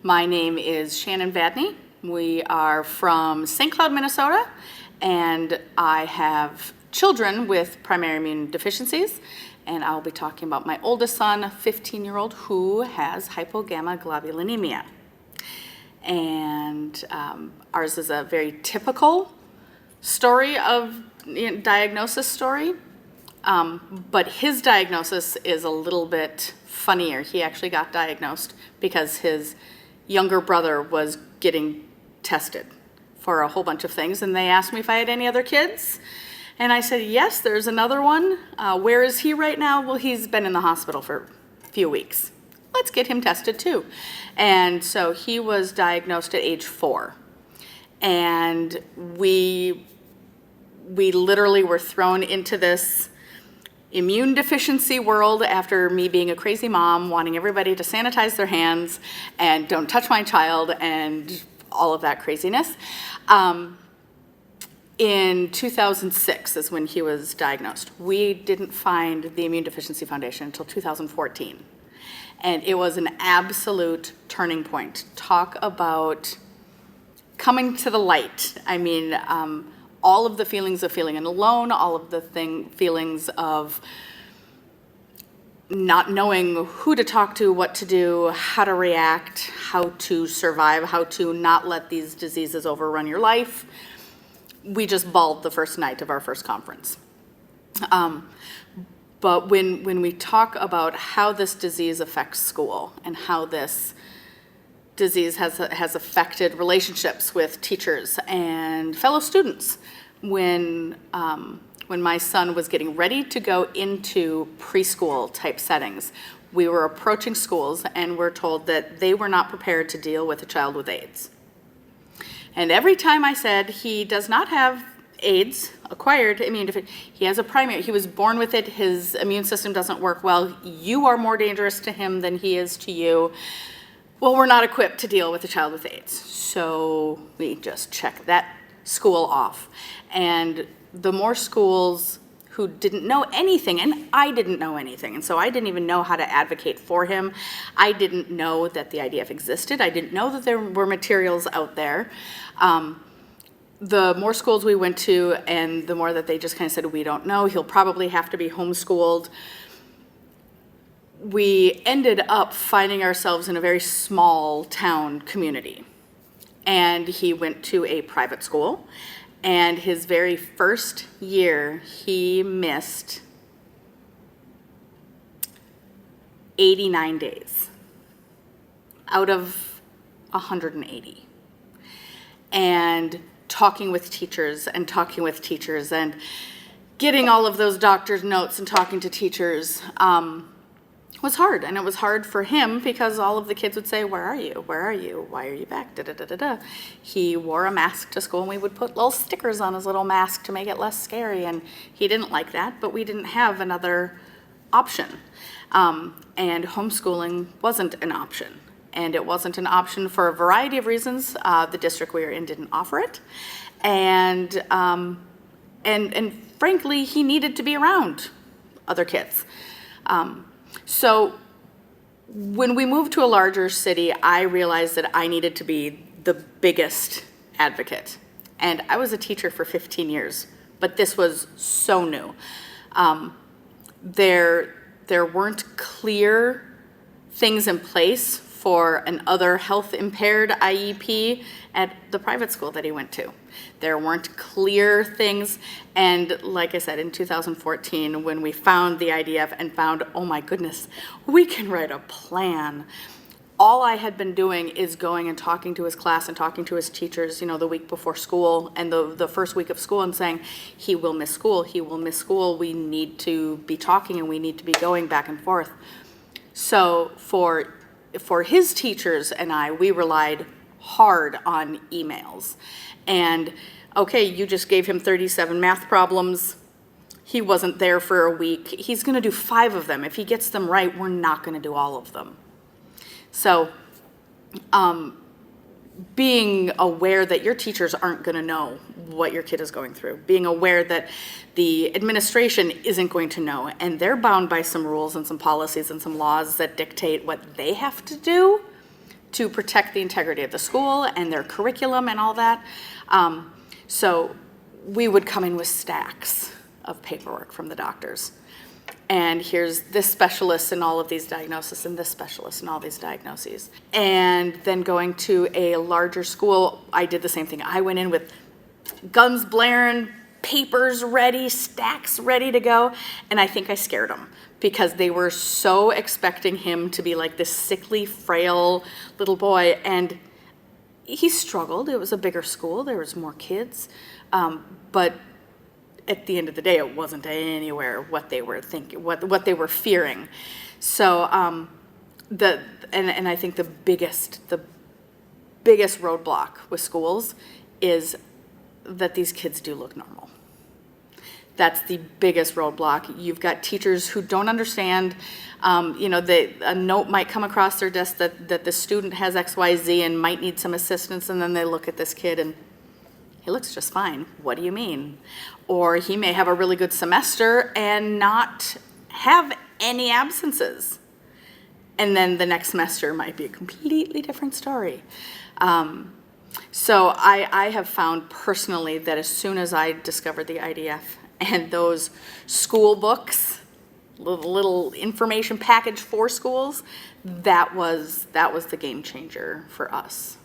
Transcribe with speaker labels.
Speaker 1: My name is Shannon Vadnie. We are from St. Cloud, Minnesota, and I have children with primary immune deficiencies, and I'll be talking about my oldest son, a 15-year-old, who has hypogammaglobulinemia. And ours is a very typical story of diagnosis story, but his diagnosis is a little bit funnier. He actually got diagnosed because his younger brother was getting tested for a whole bunch of things, and they asked me if I had any other kids, and I said, yes, there's another one. Where is he right now? Well, he's been in the hospital for a few weeks. Let's get him tested too. And so he was diagnosed at age 4, and we literally were thrown into this immune deficiency world after me being a crazy mom, wanting everybody to sanitize their hands and don't touch my child and all of that craziness. In 2006 is when he was diagnosed. We didn't find the Immune Deficiency Foundation until 2014. And it was an absolute turning point. Talk about coming to the light. I mean, all of the feelings of feeling alone, all of the feelings of not knowing who to talk to, what to do, how to react, how to survive, how to not let these diseases overrun your life. We just bawled the first night of our first conference. But when we talk about how this disease affects school and how this disease has affected relationships with teachers and fellow students, when my son was getting ready to go into preschool type settings, we were approaching schools and we're told that they were not prepared to deal with a child with AIDS. And every time I said, he does not have AIDS, acquired immune deficiency, he has a primary, he was born with it, his immune system doesn't work well, you are more dangerous to him than he is to you. Well, we're not equipped to deal with a child with AIDS. So we just check that school off. And the more schools who didn't know anything, and I didn't know anything, and so I didn't even know how to advocate for him. I didn't know that the IDF existed. I didn't know that there were materials out there. The more schools we went to, and the more that they just kind of said, we don't know, he'll probably have to be homeschooled. We ended up finding ourselves in a very small town community. And he went to a private school. And his very first year, he missed 89 days out of 180. And talking with teachers and getting all of those doctor's notes and talking to teachers was hard. And it was hard for him because all of the kids would say, where are you? Where are you? Why are you back? Da, da, da, da, da. He wore a mask to school, and we would put little stickers on his little mask to make it less scary. And he didn't like that, but we didn't have another option. And homeschooling wasn't an option. And it wasn't an option for a variety of reasons. The district we were in didn't offer it. And frankly, he needed to be around other kids. So when we moved to a larger city, I realized that I needed to be the biggest advocate. And I was a teacher for 15 years, but this was so new. There weren't clear things in place for an other health impaired IEP at the private school that he went to. There weren't clear things, and like I said, in 2014, when we found the IDF and found, oh my goodness, we can write a plan. All I had been doing is going and talking to his class and talking to his teachers, the week before school and the first week of school, and saying, he will miss school, we need to be talking and we need to be going back and forth. So for his teachers and I, we relied hard on emails. And okay, you just gave him 37 math problems. He wasn't there for a week. He's going to do 5 of them. If he gets them right, we're not going to do all of them. So being aware that your teachers aren't going to know what your kid is going through, being aware that the administration isn't going to know, and they're bound by some rules and some policies and some laws that dictate what they have to do to protect the integrity of the school and their curriculum and all that. So we would come in with stacks of paperwork from the doctors. And here's this specialist and all of these diagnoses, and this specialist and all these diagnoses. And then going to a larger school, I did the same thing. I went in with guns blaring, papers ready, stacks ready to go, and I think I scared them because they were so expecting him to be like this sickly, frail little boy, and he struggled. It was a bigger school. There was more kids, but at the end of the day, it wasn't anywhere what they were thinking, what they were fearing. So and I think the biggest roadblock with schools is that these kids do look normal. That's the biggest roadblock. You've got teachers who don't understand. A note might come across their desk that the student has XYZ and might need some assistance, and then they look at this kid and he looks just fine. What do you mean? Or he may have a really good semester and not have any absences. And then the next semester might be a completely different story. So I have found personally that as soon as I discovered the IDF and those school books, little information package for schools, that was the game changer for us.